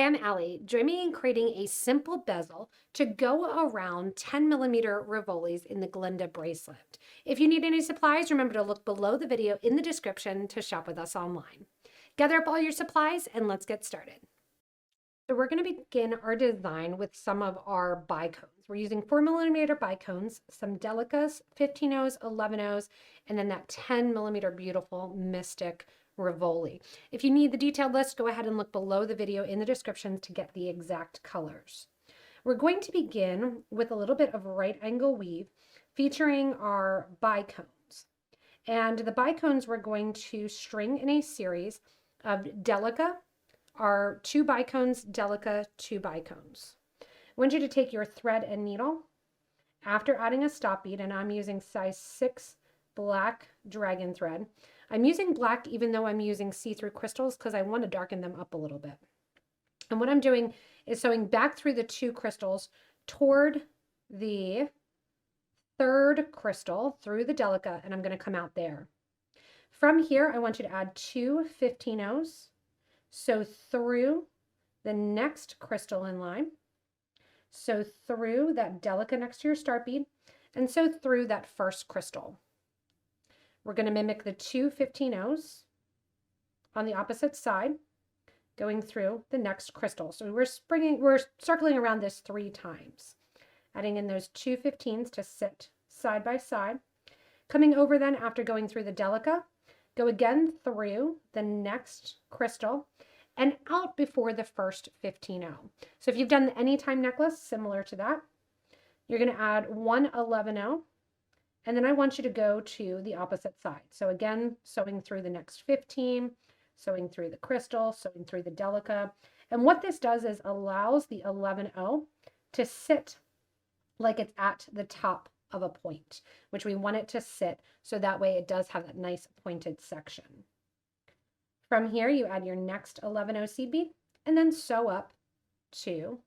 I'm Allie. Join me in creating a simple bezel to go around 10mm Rivolis in the Glenda Bracelet. If you need any supplies, remember to look below the video in the description to shop with us online. Gather up all your supplies and let's get started. So we're going to begin our design with some of our bicones. We're using 4mm bicones, some delicas, 15-0s, 11-0s, and then that 10mm beautiful Mystic Rivoli. If you need the detailed list, go ahead and look below the video in the description to get the exact colors. We're going to begin with a little bit of right angle weave featuring our bicones. And the bicones we're going to string in a series of delica, are 2 bicones, delica, 2 bicones. I want you to take your thread and needle after adding a stop bead, and I'm using size 6 black dragon thread. I'm using black even though I'm using see-through crystals because I want to darken them up a little bit. And what I'm doing is sewing back through the 2 crystals toward the 3rd crystal through the delica, and I'm going to come out there. From here, I want you to add 2 15-0s. So through the next crystal in line, so through that delica next to your start bead, and so through that first crystal. We're going to mimic the 2 15-0s on the opposite side, going through the next crystal. So we're circling around this 3 times, adding in those 2 15s to sit side by side. Coming over then after going through the delica, go again through the next crystal and out before the first 15-0. So if you've done the anytime necklace, similar to that, you're going to add 1 11-0, and then I want you to go to the opposite side. So again, sewing through the next 15, sewing through the crystal, sewing through the delica. And what this does is allows the 11-0 to sit like it's at the top of a point, which we want it to sit so that way it does have that nice pointed section. From here, you add your next 11-0 seed bead and then sew up to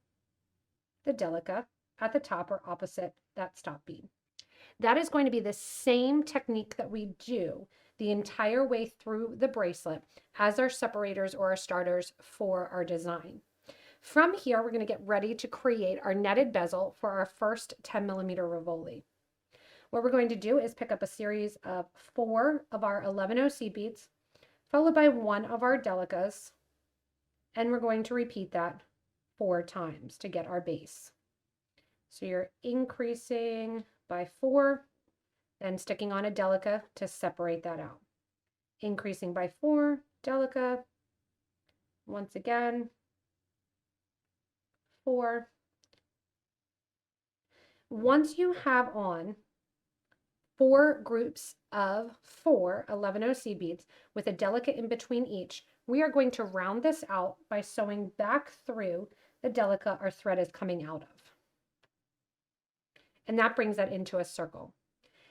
the delica at the top or opposite that stop bead. That is going to be the same technique that we do the entire way through the bracelet as our separators or our starters for our design. From here, we're going to get ready to create our netted bezel for our first 10mm Rivoli. What we're going to do is pick up a series of 4 of our 11-0 seed beads, followed by 1 of our delicas, and we're going to repeat that 4 times to get our base. So you're increasing by 4, then sticking on a delica to separate that out. Increasing by 4, delica, once again, 4. Once you have on 4 groups of 4 11-0 seed beads with a delica in between each, we are going to round this out by sewing back through the delica our thread is coming out of. And that brings that into a circle.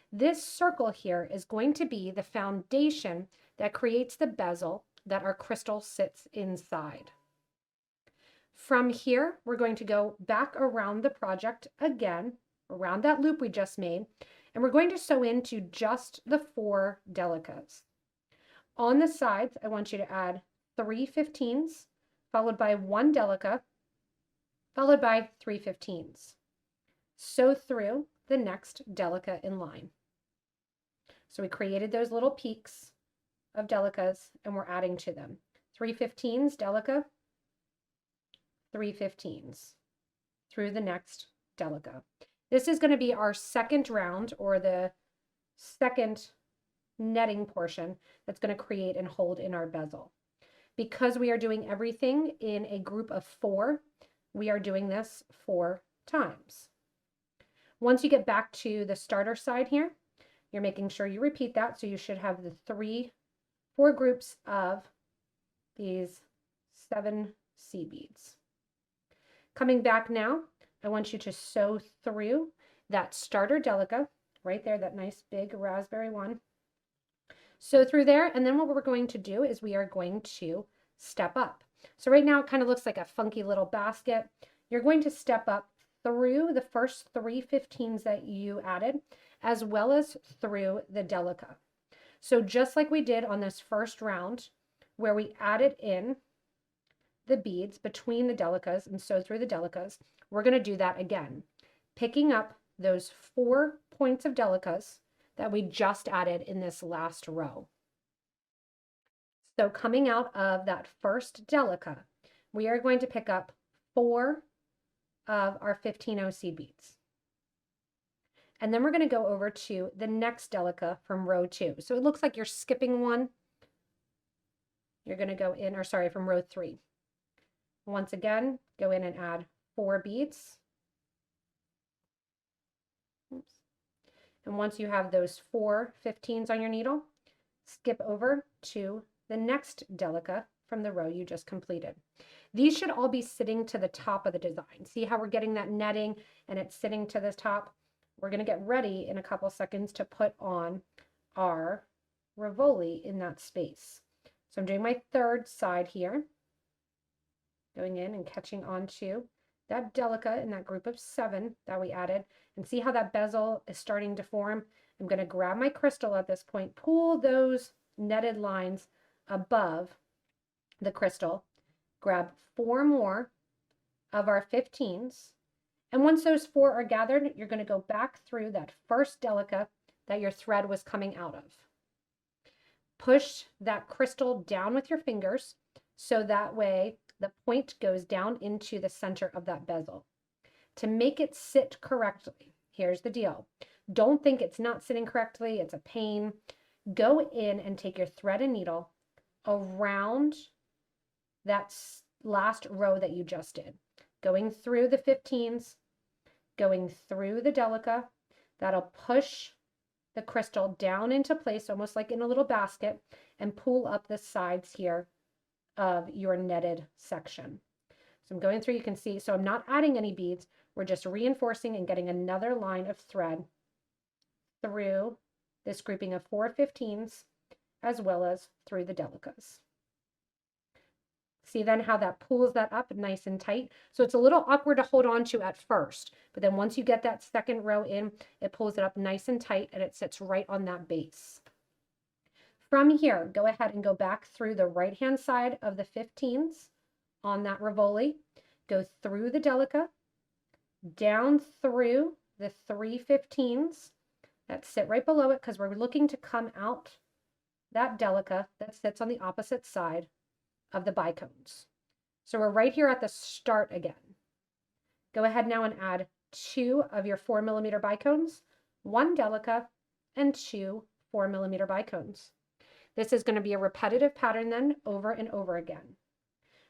This circle here is going to be the foundation that creates the bezel that our crystal sits inside. From here, we're going to go back around the project again, around that loop we just made, and we're going to sew into just the 4 delicas. On the sides, I want you to add 3 15s, followed by 1 delica, followed by 3 15s. Sew through the next delica in line. So we created those little peaks of delicas, and we're adding to them. 3 15s, delica, 3 15s through the next delica. This is going to be our second round, or the second netting portion that's going to create and hold in our bezel. Because we are doing everything in a group of 4, we are doing this 4 times. Once you get back to the starter side here, you're making sure you repeat that, so you should have the 4 groups of these 7 seed beads. Coming back now, I want you to sew through that starter delica, right there, that nice big raspberry one. Sew through there, and then what we're going to do is we are going to step up. So right now it kind of looks like a funky little basket. You're going to step up through the first 3 15s that you added, as well as through the delica. So just like we did on this first round, where we added in the beads between the delicas and sew through the delicas, we're going to do that again, picking up those 4 points of delicas that we just added in this last row. So coming out of that first delica, we are going to pick up 4 of our 15 seed beads. And then we're going to go over to the next delica from row 2. So it looks like you're skipping one. You're going to go in, or sorry, from row 3. Once again, go in and add 4 beads. Oops. And once you have those 4 15s on your needle, skip over to the next delica from the row you just completed. These should all be sitting to the top of the design. See how we're getting that netting and it's sitting to the top? We're going to get ready in a couple seconds to put on our Rivoli in that space. So I'm doing my third side here, going in and catching onto that delica in that group of 7 that we added, and see how that bezel is starting to form. I'm going to grab my crystal at this point, pull those netted lines above the crystal, grab 4 more of our 15s, and once those 4 are gathered, you're going to go back through that first delica that your thread was coming out of. Push that crystal down with your fingers so that way the point goes down into the center of that bezel. To make it sit correctly, here's the deal. Don't think it's not sitting correctly, it's a pain. Go in and take your thread and needle around that last row that you just did, going through the 15s, going through the delica. That'll push the crystal down into place, almost like in a little basket, and pull up the sides here of your netted section. So I'm going through, you can see, so I'm not adding any beads. We're just reinforcing and getting another line of thread through this grouping of 4 15s, as well as through the delicas. See then how that pulls that up nice and tight. So it's a little awkward to hold on to at first, but then once you get that second row in, it pulls it up nice and tight and it sits right on that base. From here, go ahead and go back through the right-hand side of the 15s on that Rivoli. Go through the delica, down through the 3 15s that sit right below it, because we're looking to come out that delica that sits on the opposite side of the bicones. So we're right here at the start again. Go ahead now and add 2 of your 4mm bicones, 1 delica, and 2 4mm bicones. This is going to be a repetitive pattern then over and over again.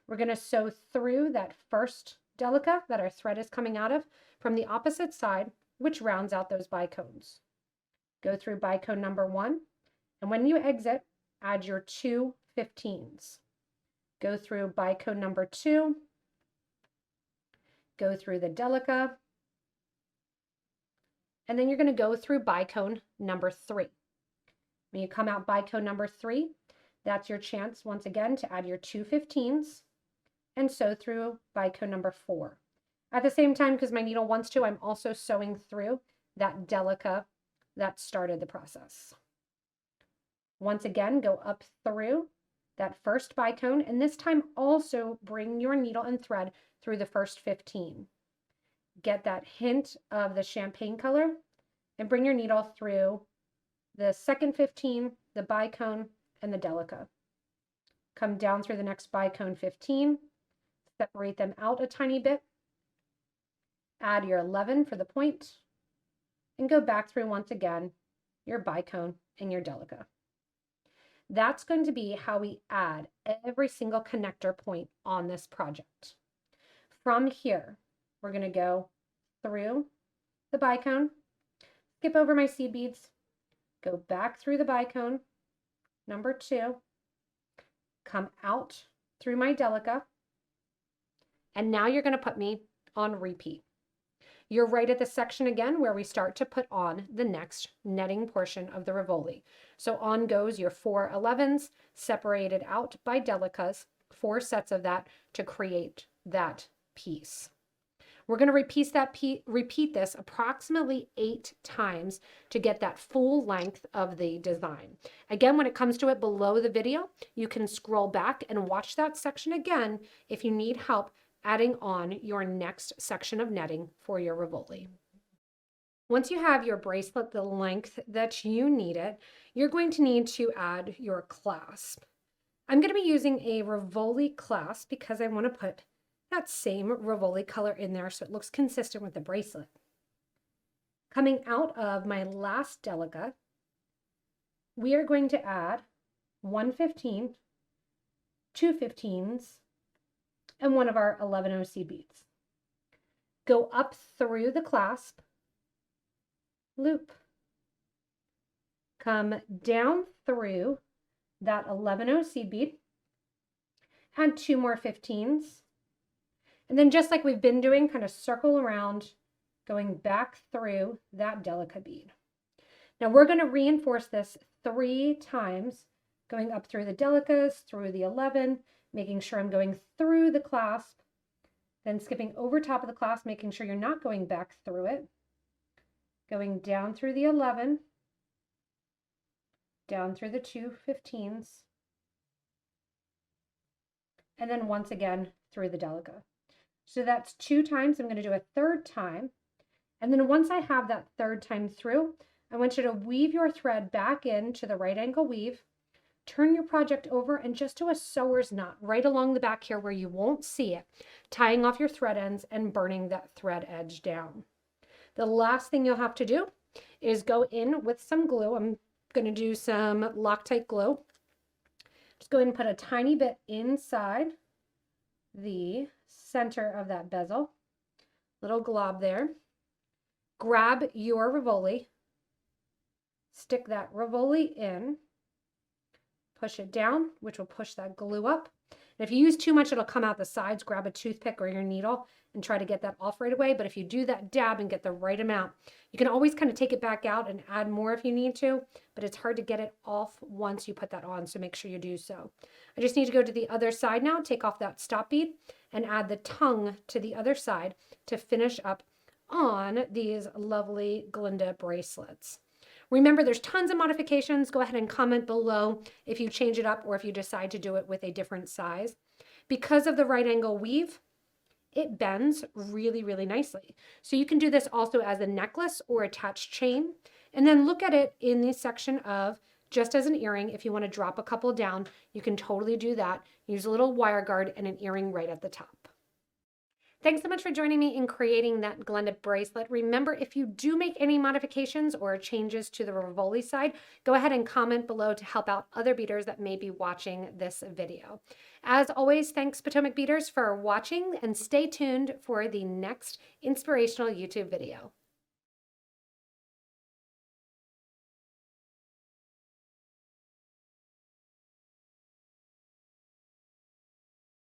We're going to sew through that first delica that our thread is coming out of from the opposite side, which rounds out those bicones. Go through bicone number 1, and when you exit, add your 2 15s. Go through bicone number 2, go through the delica, and then you're going to go through bicone number 3. When you come out bicone number 3, that's your chance once again to add your 2 15s and sew through bicone number 4. At the same time, because my needle wants to, I'm also sewing through that delica that started the process. Once again, go up through that first bicone, and this time also bring your needle and thread through the first 15. Get that hint of the champagne color and bring your needle through the second 15, the bicone, and the delica. Come down through the next bicone 15, separate them out a tiny bit, add your 11 for the point, and go back through once again your bicone and your delica. That's going to be how we add every single connector point on this project. From here, we're going to go through the bicone, skip over my seed beads, go back through the bicone, number 2, come out through my delica, and now you're going to put me on repeat. You're right at the section again where we start to put on the next netting portion of the Rivoli. So on goes your 4 11s separated out by delicas, 4 sets of that to create that piece. We're going to repeat this approximately 8 times to get that full length of the design. Again, when it comes to it below the video, you can scroll back and watch that section again if you need help adding on your next section of netting for your Rivoli. Once you have your bracelet the length that you need it, you're going to need to add your clasp. I'm going to be using a Rivoli clasp because I want to put that same Rivoli color in there so it looks consistent with the bracelet. Coming out of my last delica, we are going to add 1 15, 2 15s, and one of our 11 OC beads. Go up through the clasp, loop, come down through that 11 OC bead, add 2 more 15s, and then just like we've been doing, kind of circle around, going back through that delica bead. Now we're going to reinforce this 3 times, going up through the delicas, through the 11, making sure I'm going through the clasp, then skipping over top of the clasp, making sure you're not going back through it, going down through the 11, down through the 2 15s, and then once again through the delica. So that's 2 times. I'm going to do a 3rd time. And then once I have that 3rd time through, I want you to weave your thread back into the right angle weave, turn your project over and just do a sewer's knot right along the back here where you won't see it, tying off your thread ends and burning that thread edge down. The last thing you'll have to do is go in with some glue. I'm going to do some Loctite glue. Just go ahead and put a tiny bit inside the center of that bezel, little glob there. Grab your Rivoli, stick that Rivoli in, push it down, which will push that glue up. And if you use too much, it'll come out the sides. Grab a toothpick or your needle and try to get that off right away. But if you do that dab and get the right amount, you can always kind of take it back out and add more if you need to, but it's hard to get it off once you put that on, so make sure you do so. I just need to go to the other side now, take off that stop bead, and add the tongue to the other side to finish up on these lovely Glenda bracelets. Remember, there's tons of modifications. Go ahead and comment below if you change it up or if you decide to do it with a different size. Because of the right angle weave, it bends really, really nicely. So you can do this also as a necklace or attached chain. And then look at it in the section of just as an earring. If you want to drop a couple down, you can totally do that. Use a little wire guard and an earring right at the top. Thanks so much for joining me in creating that Glenda bracelet. Remember, if you do make any modifications or changes to the Rivoli side, go ahead and comment below to help out other beaders that may be watching this video. As always, thanks Potomac beaders for watching, and stay tuned for the next inspirational YouTube video.